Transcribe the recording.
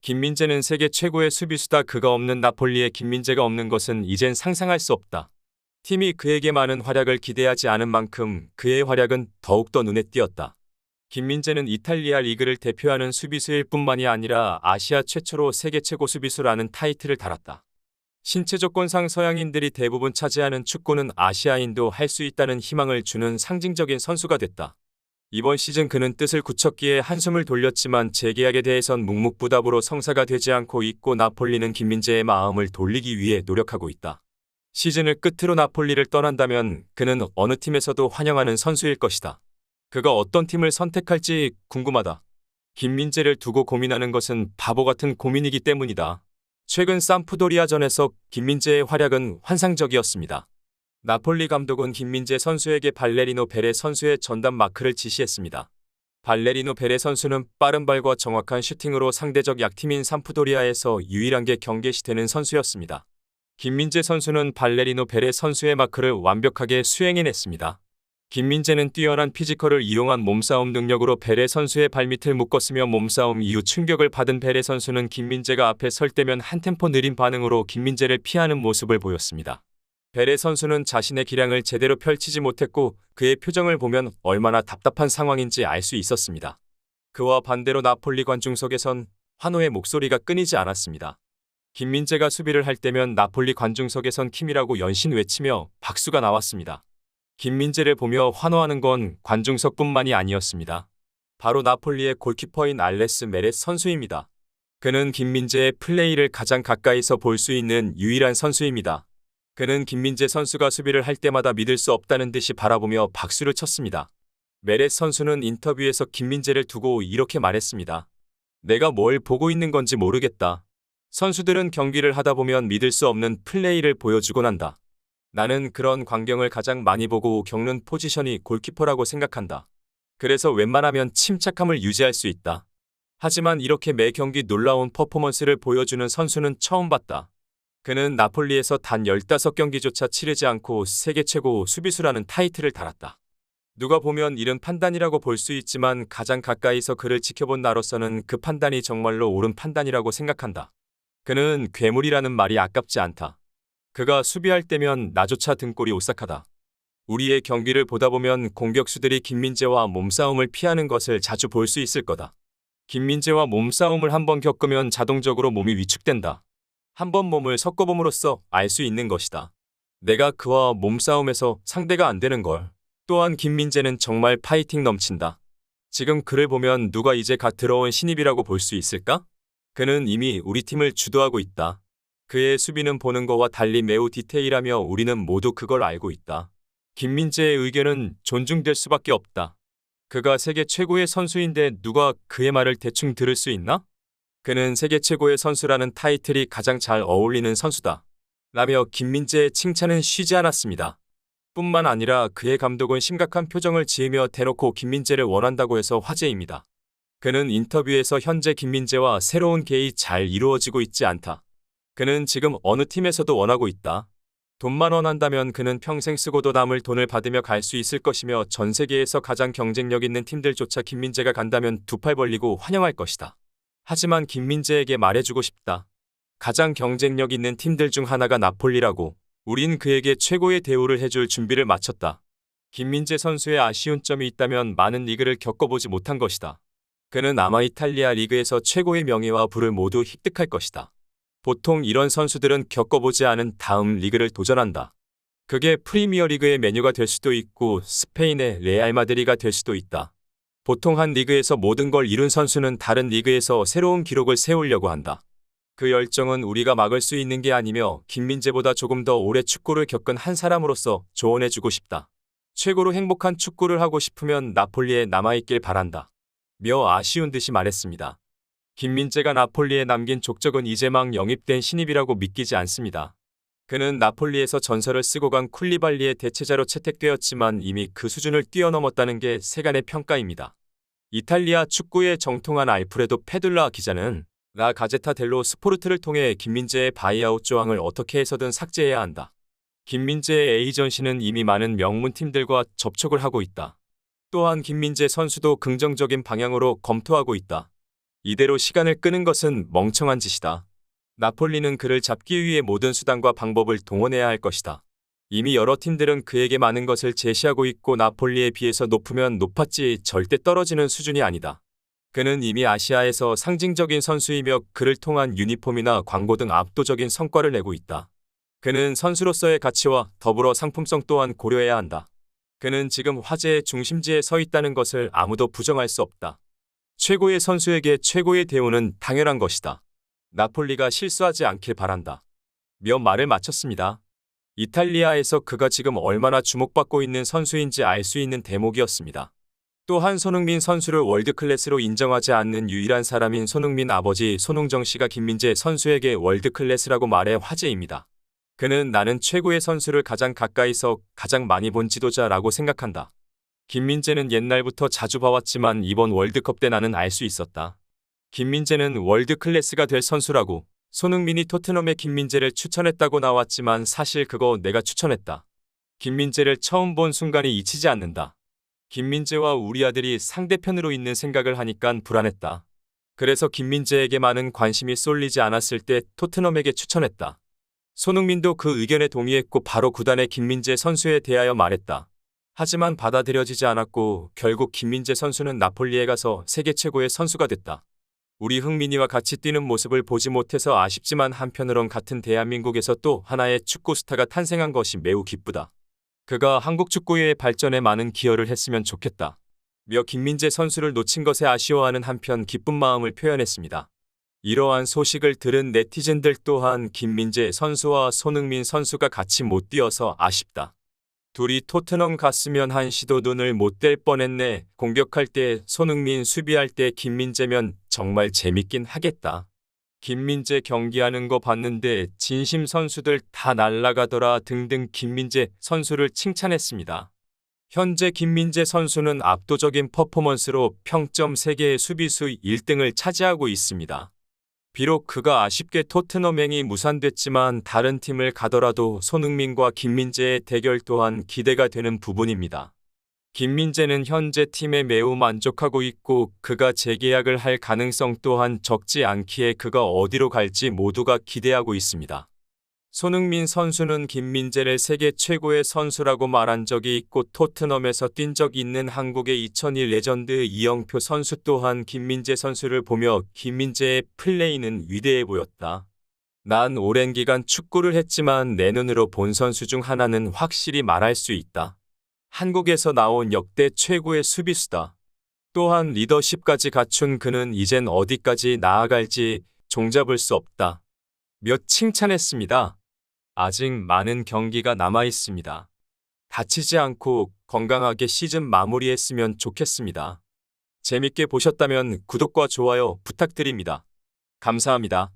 김민재는 세계 최고의 수비수다. 그가 없는 나폴리에 김민재가 없는 것은 이젠 상상할 수 없다. 팀이 그에게 많은 활약을 기대하지 않은 만큼 그의 활약은 더욱더 눈에 띄었다. 김민재는 이탈리아 리그를 대표하는 수비수일 뿐만이 아니라 아시아 최초로 세계 최고 수비수라는 타이틀을 달았다. 신체 조건상 서양인들이 대부분 차지하는 축구는 아시아인도 할 수 있다는 희망을 주는 상징적인 선수가 됐다. 이번 시즌 그는 뜻을 굳혔기에 한숨을 돌렸지만 재계약에 대해선 묵묵부답으로 성사가 되지 않고 있고 나폴리는 김민재의 마음을 돌리기 위해 노력하고 있다. 시즌을 끝으로 나폴리를 떠난다면 그는 어느 팀에서도 환영하는 선수일 것이다. 그가 어떤 팀을 선택할지 궁금하다. 김민재를 두고 고민하는 것은 바보 같은 고민이기 때문이다. 최근 삼프도리아전에서 김민재의 활약은 환상적이었습니다. 나폴리 감독은 김민재 선수에게 발레리노 베레 선수의 전담 마크를 지시했습니다. 발레리노 베레 선수는 빠른 발과 정확한 슈팅으로 상대적 약팀인 삼프도리아에서 유일한 게 경계시되는 선수였습니다. 김민재 선수는 발레리노 베레 선수의 마크를 완벽하게 수행해냈습니다. 김민재는 뛰어난 피지컬을 이용한 몸싸움 능력으로 베레 선수의 발밑을 묶었으며 몸싸움 이후 충격을 받은 베레 선수는 김민재가 앞에 설 때면 한 템포 느린 반응으로 김민재를 피하는 모습을 보였습니다. 베레 선수는 자신의 기량을 제대로 펼치지 못했고 그의 표정을 보면 얼마나 답답한 상황인지 알 수 있었습니다. 그와 반대로 나폴리 관중석에선 환호의 목소리가 끊이지 않았습니다. 김민재가 수비를 할 때면 나폴리 관중석에선 킴이라고 연신 외치며 박수가 나왔습니다. 김민재를 보며 환호하는 건 관중석뿐만이 아니었습니다. 바로 나폴리의 골키퍼인 알레스 메레 선수입니다. 그는 김민재의 플레이를 가장 가까이서 볼 수 있는 유일한 선수입니다. 그는 김민재 선수가 수비를 할 때마다 믿을 수 없다는 듯이 바라보며 박수를 쳤습니다. 메레 선수는 인터뷰에서 김민재를 두고 이렇게 말했습니다. 내가 뭘 보고 있는 건지 모르겠다. 선수들은 경기를 하다 보면 믿을 수 없는 플레이를 보여주곤 한다. 나는 그런 광경을 가장 많이 보고 겪는 포지션이 골키퍼라고 생각한다. 그래서 웬만하면 침착함을 유지할 수 있다. 하지만 이렇게 매 경기 놀라운 퍼포먼스를 보여주는 선수는 처음 봤다. 그는 나폴리에서 단 15경기조차 치르지 않고 세계 최고 수비수라는 타이틀을 달았다. 누가 보면 이른 판단이라고 볼 수 있지만 가장 가까이서 그를 지켜본 나로서는 그 판단이 정말로 옳은 판단이라고 생각한다. 그는 괴물이라는 말이 아깝지 않다. 그가 수비할 때면 나조차 등골이 오싹하다. 우리의 경기를 보다 보면 공격수들이 김민재와 몸싸움을 피하는 것을 자주 볼 수 있을 거다. 김민재와 몸싸움을 한번 겪으면 자동적으로 몸이 위축된다. 한번 몸을 섞어봄으로써 알 수 있는 것이다. 내가 그와 몸싸움에서 상대가 안 되는 걸. 또한 김민재는 정말 파이팅 넘친다. 지금 그를 보면 누가 이제 갓 들어온 신입이라고 볼 수 있을까? 그는 이미 우리 팀을 주도하고 있다. 그의 수비는 보는 거와 달리 매우 디테일하며 우리는 모두 그걸 알고 있다. 김민재의 의견은 존중될 수밖에 없다. 그가 세계 최고의 선수인데 누가 그의 말을 대충 들을 수 있나? 그는 세계 최고의 선수라는 타이틀이 가장 잘 어울리는 선수다. 라며 김민재의 칭찬은 쉬지 않았습니다. 뿐만 아니라 그의 감독은 심각한 표정을 지으며 대놓고 김민재를 원한다고 해서 화제입니다. 그는 인터뷰에서 현재 김민재와 새로운 계획이 잘 이루어지고 있지 않다. 그는 지금 어느 팀에서도 원하고 있다. 돈만 원한다면 그는 평생 쓰고도 남을 돈을 받으며 갈 수 있을 것이며 전 세계에서 가장 경쟁력 있는 팀들조차 김민재가 간다면 두 팔 벌리고 환영할 것이다. 하지만 김민재에게 말해주고 싶다. 가장 경쟁력 있는 팀들 중 하나가 나폴리라고. 우린 그에게 최고의 대우를 해줄 준비를 마쳤다. 김민재 선수의 아쉬운 점이 있다면 많은 리그를 겪어보지 못한 것이다. 그는 아마 이탈리아 리그에서 최고의 명예와 부를 모두 획득할 것이다. 보통 이런 선수들은 겪어보지 않은 다음 리그를 도전한다. 그게 프리미어리그의 메뉴가 될 수도 있고 스페인의 레알 마드리가 될 수도 있다. 보통 한 리그에서 모든 걸 이룬 선수는 다른 리그에서 새로운 기록을 세우려고 한다. 그 열정은 우리가 막을 수 있는 게 아니며 김민재보다 조금 더 오래 축구를 겪은 한 사람으로서 조언해주고 싶다. 최고로 행복한 축구를 하고 싶으면 나폴리에 남아있길 바란다. 며 아쉬운 듯이 말했습니다. 김민재가 나폴리에 남긴 족적은 이제 막 영입된 신입이라고 믿기지 않습니다. 그는 나폴리에서 전설을 쓰고 간 쿨리발리의 대체자로 채택되었지만 이미 그 수준을 뛰어넘었다는 게 세간의 평가입니다. 이탈리아 축구에 정통한 알프레도 페둘라 기자는 라 가제타 델로 스포르트를 통해 김민재의 바이아웃 조항을 어떻게 해서든 삭제해야 한다. 김민재의 에이전시는 이미 많은 명문팀들과 접촉을 하고 있다. 또한 김민재 선수도 긍정적인 방향으로 검토하고 있다. 이대로 시간을 끄는 것은 멍청한 짓이다. 나폴리는 그를 잡기 위해 모든 수단과 방법을 동원해야 할 것이다. 이미 여러 팀들은 그에게 많은 것을 제시하고 있고 나폴리에 비해서 높으면 높았지 절대 떨어지는 수준이 아니다. 그는 이미 아시아에서 상징적인 선수이며 그를 통한 유니폼이나 광고 등 압도적인 성과를 내고 있다. 그는 선수로서의 가치와 더불어 상품성 또한 고려해야 한다. 그는 지금 화제의 중심지에 서 있다는 것을 아무도 부정할 수 없다. 최고의 선수에게 최고의 대우는 당연한 것이다. 나폴리가 실수하지 않길 바란다. 며 말을 마쳤습니다. 이탈리아에서 그가 지금 얼마나 주목받고 있는 선수인지 알 수 있는 대목이었습니다. 또한 손흥민 선수를 월드클래스로 인정하지 않는 유일한 사람인 손흥민 아버지 손흥정 씨가 김민재 선수에게 월드클래스라고 말해 화제입니다. 그는 나는 최고의 선수를 가장 가까이서 가장 많이 본 지도자라고 생각한다. 김민재는 옛날부터 자주 봐왔지만 이번 월드컵 때 나는 알 수 있었다. 김민재는 월드클래스가 될 선수라고. 손흥민이 토트넘의 김민재를 추천했다고 나왔지만 사실 그거 내가 추천했다. 김민재를 처음 본 순간이 잊히지 않는다. 김민재와 우리 아들이 상대편으로 있는 생각을 하니깐 불안했다. 그래서 김민재에게 많은 관심이 쏠리지 않았을 때 토트넘에게 추천했다. 손흥민도 그 의견에 동의했고 바로 구단에 김민재 선수에 대하여 말했다. 하지만 받아들여지지 않았고 결국 김민재 선수는 나폴리에 가서 세계 최고의 선수가 됐다. 우리 흥민이와 같이 뛰는 모습을 보지 못해서 아쉽지만 한편으론 같은 대한민국에서 또 하나의 축구 스타가 탄생한 것이 매우 기쁘다. 그가 한국 축구의 발전에 많은 기여를 했으면 좋겠다. 며 김민재 선수를 놓친 것에 아쉬워하는 한편 기쁜 마음을 표현했습니다. 이러한 소식을 들은 네티즌들 또한 김민재 선수와 손흥민 선수가 같이 못 뛰어서 아쉽다. 둘이 토트넘 갔으면 한시도 눈을 못 뗄 뻔했네. 공격할 때 손흥민, 수비할 때 김민재면 정말 재밌긴 하겠다. 김민재 경기하는 거 봤는데 진심 선수들 다 날아가더라 등등 김민재 선수를 칭찬했습니다. 현재 김민재 선수는 압도적인 퍼포먼스로 평점 세계의 수비수 1등을 차지하고 있습니다. 비록 그가 아쉽게 토트넘행이 무산됐지만 다른 팀을 가더라도 손흥민과 김민재의 대결 또한 기대가 되는 부분입니다. 김민재는 현재 팀에 매우 만족하고 있고 그가 재계약을 할 가능성 또한 적지 않기에 그가 어디로 갈지 모두가 기대하고 있습니다. 손흥민 선수는 김민재를 세계 최고의 선수라고 말한 적이 있고 토트넘에서 뛴 적이 있는 한국의 2002 레전드 이영표 선수 또한 김민재 선수를 보며 김민재의 플레이는 위대해 보였다. 난 오랜 기간 축구를 했지만 내 눈으로 본 선수 중 하나는 확실히 말할 수 있다. 한국에서 나온 역대 최고의 수비수다. 또한 리더십까지 갖춘 그는 이젠 어디까지 나아갈지 종잡을 수 없다. 며 칭찬했습니다. 아직 많은 경기가 남아 있습니다. 다치지 않고 건강하게 시즌 마무리했으면 좋겠습니다. 재밌게 보셨다면 구독과 좋아요 부탁드립니다. 감사합니다.